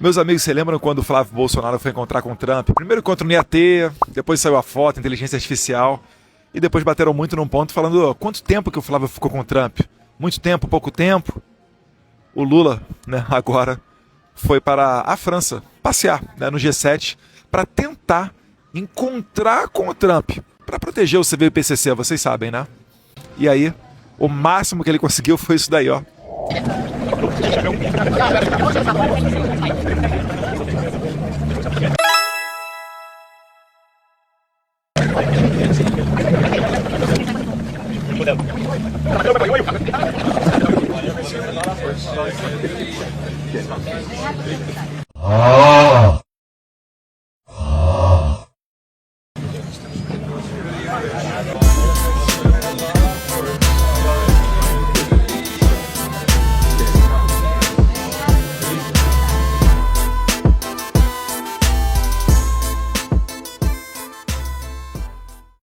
Meus amigos, você lembram quando o Flávio Bolsonaro foi encontrar com o Trump? Primeiro encontro não ia ter, depois saiu a foto, inteligência artificial, e depois bateram muito num ponto falando quanto tempo que o Flávio ficou com o Trump? Muito tempo, pouco tempo? O Lula, né, agora foi para a França passear, né, no G7 para tentar encontrar com o Trump, para proteger o CV e o PCC, vocês sabem, né? E aí, o máximo que ele conseguiu foi isso daí, ó.